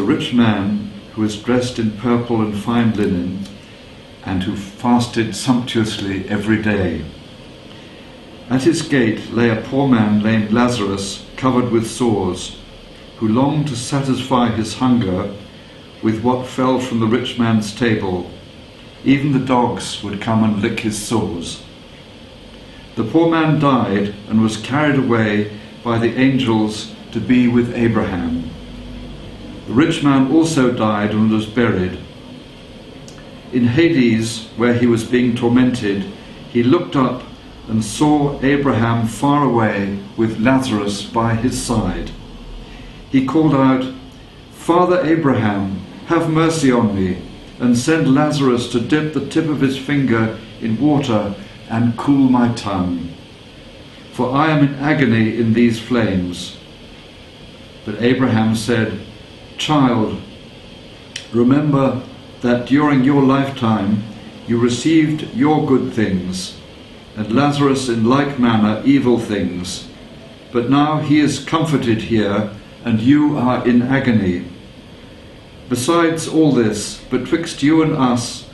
a rich man who was dressed in purple and fine linen, and who fasted sumptuously every day. At his gate lay a poor man named Lazarus, covered with sores, who longed to satisfy his hunger with what fell from the rich man's table. Even the dogs would come and lick his sores. The poor man died and was carried away by the angels to be with Abraham. The rich man also died and was buried. In Hades, where he was being tormented, he looked up and saw Abraham far away with Lazarus by his side. He called out, "Father Abraham, have mercy on me, and send Lazarus to dip the tip of his finger in water and cool my tongue, for I am in agony in these flames." But Abraham said, "Child, remember that during your lifetime you received your good things, and Lazarus in like manner evil things. But now he is comforted here, and you are in agony. Besides all this, betwixt you and us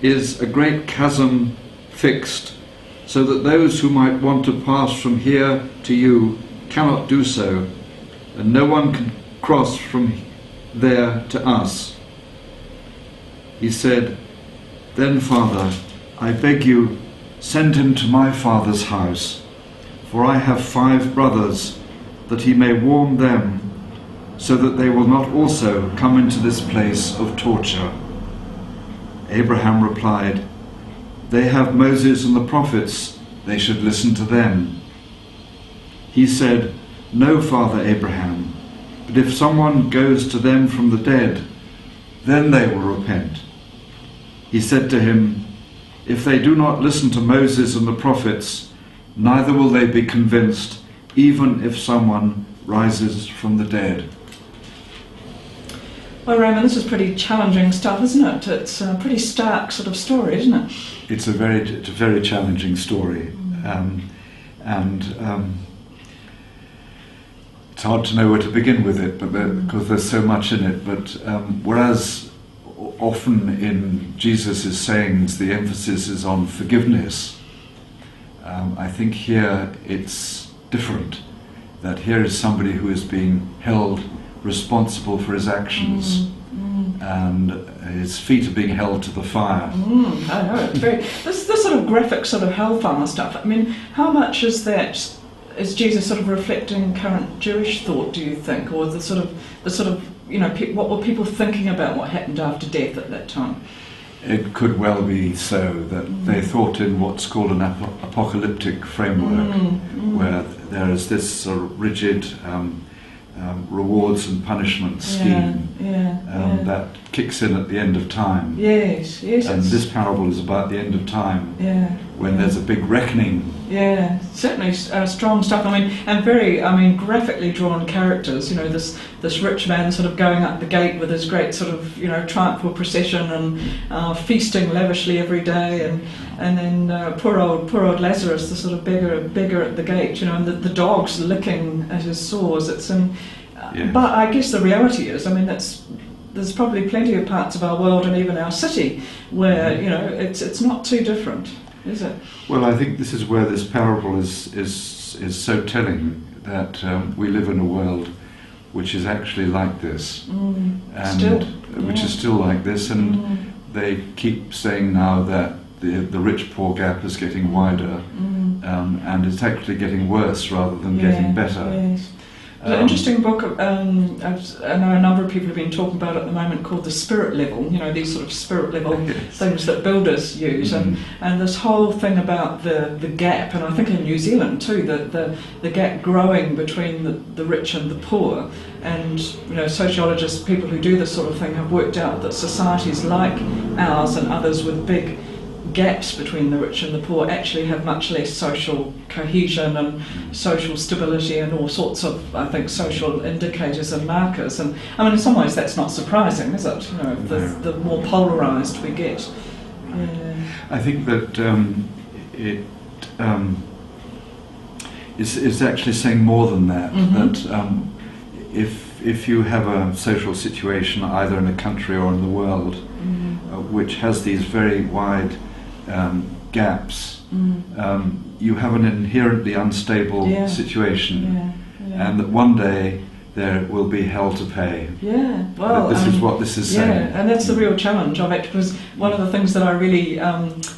is a great chasm fixed, so that those who might want to pass from here to you cannot do so, and no one can cross from there to us." He said, "Then, Father, I beg you, send him to my father's house, for I have 5 brothers, that he may warn them, so that they will not also come into this place of torture." Abraham replied, "They have Moses and the prophets, they should listen to them." He said, "No, Father Abraham, but if someone goes to them from the dead, then they will repent." He said to him, "If they do not listen to Moses and the prophets, neither will they be convinced, even if someone rises from the dead." Well, Raymond, this is pretty challenging stuff, isn't it? It's a pretty stark sort of story, isn't it? It's a very challenging story, it's hard to know where to begin with it, but because there's so much in it. But whereas often in Jesus' sayings the emphasis is on forgiveness, I think here it's different. That here is somebody who is being held responsible for his actions, and his feet are being held to the fire. I know, it's very, this sort of graphic sort of hellfire stuff. I mean, how much is that? Is Jesus sort of reflecting current Jewish thought, do you think, or the sort of what were people thinking about what happened after death at that time? It could well be so that they thought in what's called an apocalyptic framework, where there is this sort of rigid rewards and punishment scheme that kicks in at the end of time. Yes. And this parable is about the end of time, when there's a big reckoning. Yeah, certainly strong stuff. I mean, and very, graphically drawn characters. You know, this rich man sort of going up the gate with his great sort of, triumphal procession and feasting lavishly every day, and then poor old Lazarus, the sort of beggar at the gate. And the dogs licking at his sores. But I guess the reality is, there's probably plenty of parts of our world and even our city where it's not too different, is it? Well, I think this is where this parable is so telling, that we live in a world which is actually like this, which is still like this, and they keep saying now that the rich-poor gap is getting wider, and it's actually getting worse rather than getting better. Yes. There's an interesting book, I know a number of people have been talking about at the moment, called The Spirit Level, these sort of spirit level things that builders use, and this whole thing about the gap, and I think in New Zealand too, the gap growing between the rich and the poor, and sociologists, people who do this sort of thing, have worked out that societies like ours and others with big gaps between the rich and the poor actually have much less social cohesion and social stability and all sorts of, I think, social indicators and markers. And in some ways that's not surprising, is it? The more polarised we get. I think that it is actually saying more than that. That if if you have a social situation either in a country or in the world which has these very wide gaps, you have an inherently unstable situation, and that one day there will be hell to pay. Yeah, well, this is what this is saying. Yeah, and that's the real challenge of it, because one of the things that I really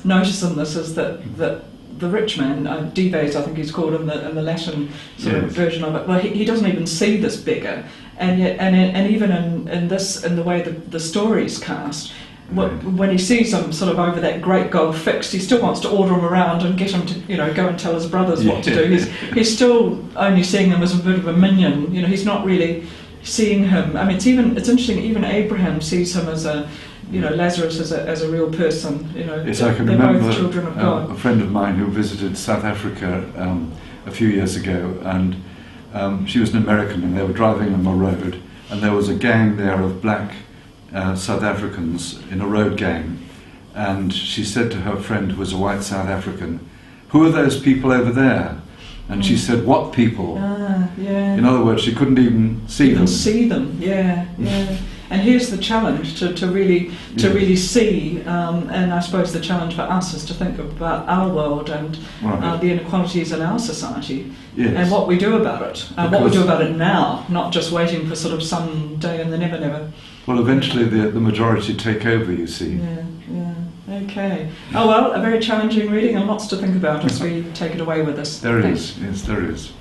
notice in this is that the rich man, Dives, I think he's called in the Latin sort of version of it. Well, he doesn't even see this beggar, and yet, and even in the way the story's cast. When he sees him sort of over that great goal fixed, he still wants to order him around and get him to, go and tell his brothers what to do. He's still only seeing him as a bit of a minion. He's not really seeing him. I mean, it's interesting. Even Abraham sees him as a, Lazarus as a real person. Yes, I can remember both children of God. A friend of mine who visited South Africa a few years ago, and she was an American, and they were driving on a road, and there was a gang there of black South Africans in a road gang, and she said to her friend, who was a white South African, "Who are those people over there?" And she said, "What people?" In other words, she couldn't even see them. Yeah. And here's the challenge to really see, and I suppose the challenge for us is to think about our world and the inequalities in our society, and what we do about it, and what we do about it now, not just waiting for sort of some day in the never. Well, eventually the majority take over, you see. Yeah. Okay. Oh well, a very challenging reading and lots to think about as we take it away with us. There is. Yes, there is.